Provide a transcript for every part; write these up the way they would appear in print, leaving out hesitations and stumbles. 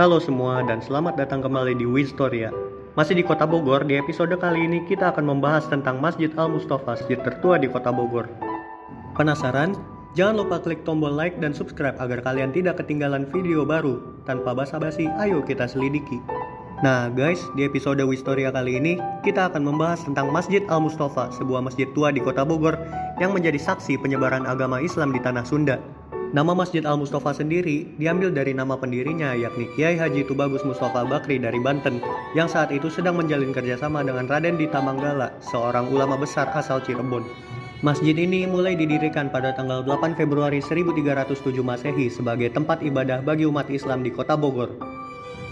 Halo semua dan selamat datang kembali di Wistoria. Masih di Kota Bogor, di episode kali ini kita akan membahas tentang Masjid Al-Mustafa, masjid tertua di Kota Bogor. Penasaran? Jangan lupa klik tombol like dan subscribe agar kalian tidak ketinggalan video baru. Tanpa basa-basi, ayo kita selidiki. Nah guys, di episode Wistoria kali ini kita akan membahas tentang Masjid Al-Mustafa, sebuah masjid tua di Kota Bogor yang menjadi saksi penyebaran agama Islam di tanah Sunda. Nama Masjid Al-Mustafa sendiri diambil dari nama pendirinya, yakni Kiai Haji Tubagus Mustafa Bakri dari Banten, yang saat itu sedang menjalin kerjasama dengan Raden Dita Manggala, seorang ulama besar asal Cirebon. Masjid ini mulai didirikan pada tanggal 8 Februari 1307 Masehi sebagai tempat ibadah bagi umat Islam di Kota Bogor.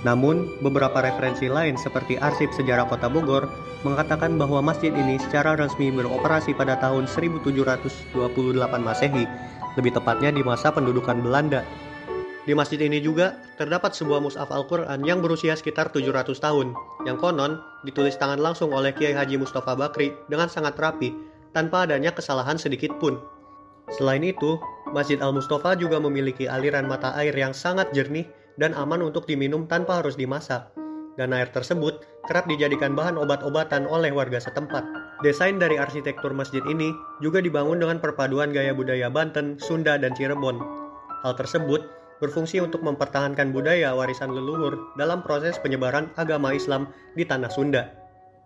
Namun, beberapa referensi lain seperti Arsip Sejarah Kota Bogor mengatakan bahwa masjid ini secara resmi beroperasi pada tahun 1728 Masehi, lebih tepatnya di masa pendudukan Belanda. Di masjid ini juga terdapat sebuah mushaf Al-Quran yang berusia sekitar 700 tahun, yang konon ditulis tangan langsung oleh Kiai Haji Mustafa Bakri dengan sangat rapi, tanpa adanya kesalahan sedikit pun. Selain itu, Masjid Al-Mustafa juga memiliki aliran mata air yang sangat jernih dan aman untuk diminum tanpa harus dimasak. Dan air tersebut kerap dijadikan bahan obat-obatan oleh warga setempat. Desain dari arsitektur masjid ini juga dibangun dengan perpaduan gaya budaya Banten, Sunda, dan Cirebon. Hal tersebut berfungsi untuk mempertahankan budaya warisan leluhur dalam proses penyebaran agama Islam di tanah Sunda.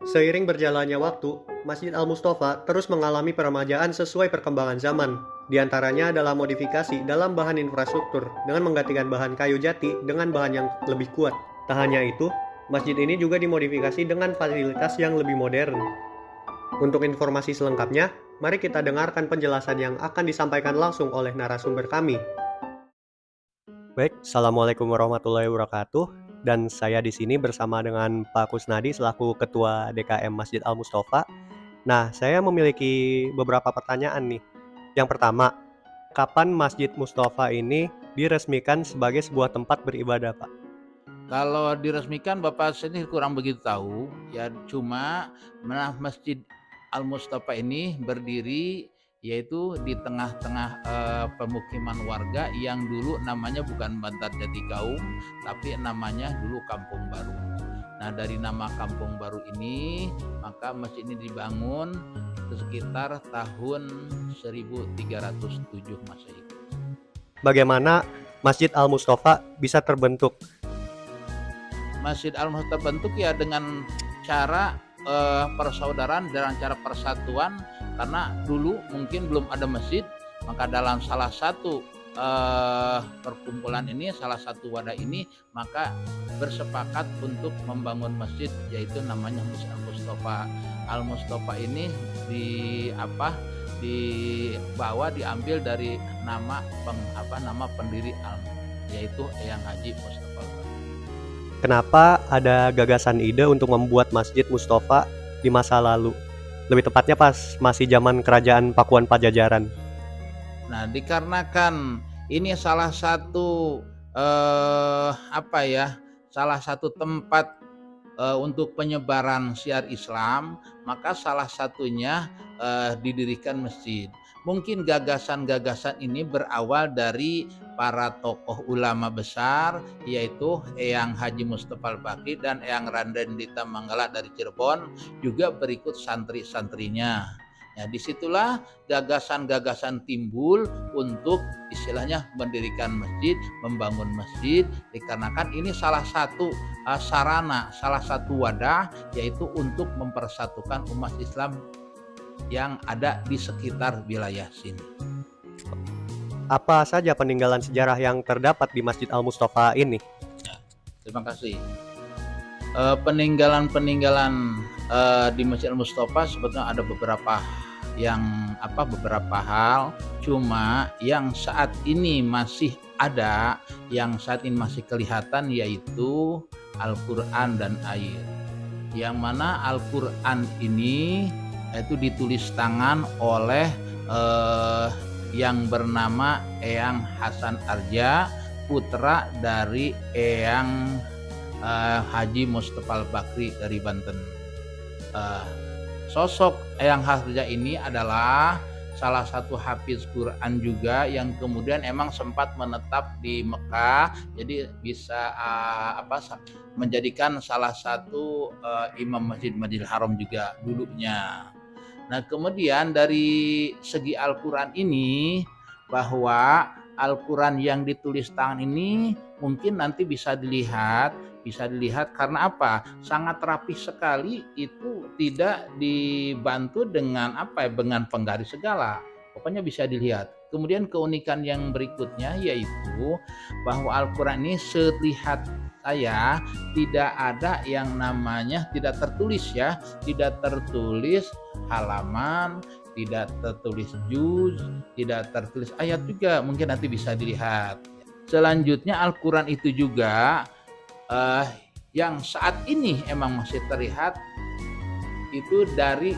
Seiring berjalannya waktu, Masjid Al-Mustafa terus mengalami peremajaan sesuai perkembangan zaman. Di antaranya adalah modifikasi dalam bahan infrastruktur dengan menggantikan bahan kayu jati dengan bahan yang lebih kuat. Tak hanya itu, masjid ini juga dimodifikasi dengan fasilitas yang lebih modern. Untuk informasi selengkapnya, mari kita dengarkan penjelasan yang akan disampaikan langsung oleh narasumber kami. Baik, Assalamualaikum warahmatullahi wabarakatuh. Dan saya di sini bersama dengan Pak Kusnadi selaku Ketua DKM Masjid Al-Mustafa. Nah, saya memiliki beberapa pertanyaan nih. Yang pertama, kapan Masjid Mustafa ini diresmikan sebagai sebuah tempat beribadah, Pak? Kalau diresmikan Bapak sendiri kurang begitu tahu, ya cuma Masjid Al-Mustafa ini berdiri yaitu di tengah-tengah pemukiman warga yang dulu namanya bukan Bantar Jati Kaum, tapi namanya dulu Kampung Baru. Nah, dari nama Kampung Baru ini, maka masjid ini dibangun sekitar tahun 1307 Masehi. Bagaimana Masjid Al-Mustafa bisa terbentuk? Masjid Al-Mustafa terbentuk ya dengan cara persaudaraan, dengan cara persatuan, karena dulu mungkin belum ada masjid, maka dalam salah satu perkumpulan ini, salah satu wadah ini, maka bersepakat untuk membangun masjid, yaitu namanya Masjid Al-Mustafa. Al-Mustafa ini diambil dari nama pendiri yaitu Eyang Haji Mustafa. Kenapa ada gagasan ide untuk membuat Masjid Mustafa di masa lalu? Lebih tepatnya pas masih zaman kerajaan Pakuan Pajajaran. Nah, dikarenakan ini salah satu salah satu tempat untuk penyebaran syiar Islam, maka salah satunya didirikan masjid. Mungkin gagasan-gagasan ini berawal dari para tokoh ulama besar, yaitu Eyang Haji Mustafa Bakri dan Eyang Raden Dita Manggala dari Cirebon, juga berikut santri-santrinya. Ya, disitulah gagasan-gagasan timbul untuk istilahnya mendirikan masjid, membangun masjid, dikarenakan ini salah satu sarana, salah satu wadah, yaitu untuk mempersatukan umat Islam yang ada di sekitar wilayah sini. Apa saja peninggalan sejarah yang terdapat di Masjid Al-Mustafa ini? Ya, terima kasih. Peninggalan di Masjid Al-Mustafa sebetulnya ada beberapa hal, cuma yang saat ini masih ada, yang saat ini masih kelihatan, yaitu Al-Quran dan air. Yang mana Al-Quran ini itu ditulis tangan oleh yang bernama Eyang Hasan Arja, putra dari Eyang Haji Mustafa Bakri dari Banten. Sosok Eyang Hasan Arja ini adalah salah satu hafiz Quran juga yang kemudian emang sempat menetap di Mekah, jadi bisa menjadikan salah satu imam Masjidil Haram juga dulunya. Nah, kemudian dari segi Al-Quran ini, bahwa Al-Quran yang ditulis tangan ini mungkin nanti bisa dilihat karena apa? Sangat rapih sekali, itu tidak dibantu dengan dengan penggaris segala. Pokoknya bisa dilihat. Kemudian keunikan yang berikutnya yaitu bahwa Al-Quran ini selihat saya tidak ada yang namanya tidak tertulis tidak tertulis halaman, tidak tertulis juz, tidak tertulis ayat juga, mungkin nanti bisa dilihat. Selanjutnya Al-Quran itu juga yang saat ini emang masih terlihat itu dari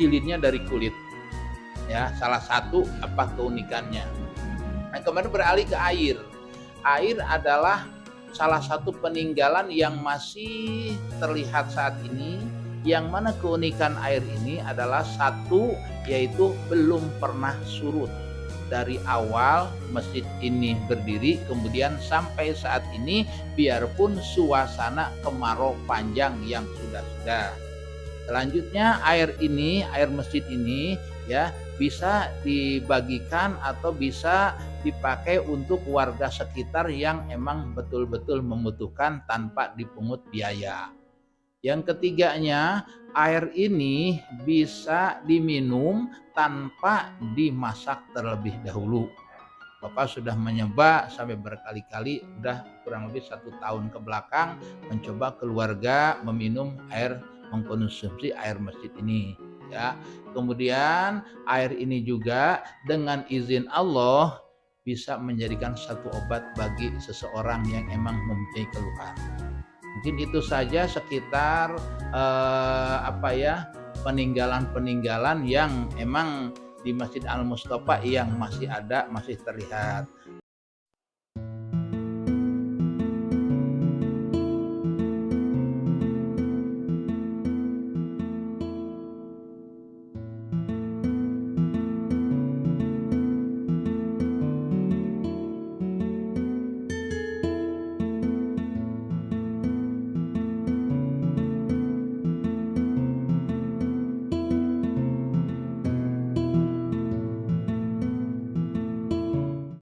jilidnya dari kulit, ya, salah satu keunikannya. Nah, kemudian beralih ke air. Air adalah salah satu peninggalan yang masih terlihat saat ini, yang mana keunikan air ini adalah satu, yaitu belum pernah surut. Dari awal masjid ini berdiri kemudian sampai saat ini, biarpun suasana kemarau panjang yang sudah. Selanjutnya air masjid ini ya bisa dibagikan atau bisa dipakai untuk warga sekitar yang emang betul-betul membutuhkan tanpa dipungut biaya. Yang ketiganya, air ini bisa diminum tanpa dimasak terlebih dahulu. Bapak sudah mencoba sampai berkali-kali, udah kurang lebih 1 tahun ke belakang mencoba keluarga mengkonsumsi air masjid ini. Ya, kemudian air ini juga dengan izin Allah bisa menjadikan satu obat bagi seseorang yang emang mempunyai keluhan. Mungkin itu saja sekitar peninggalan-peninggalan yang emang di Masjid Al Mustofa yang masih ada, masih terlihat.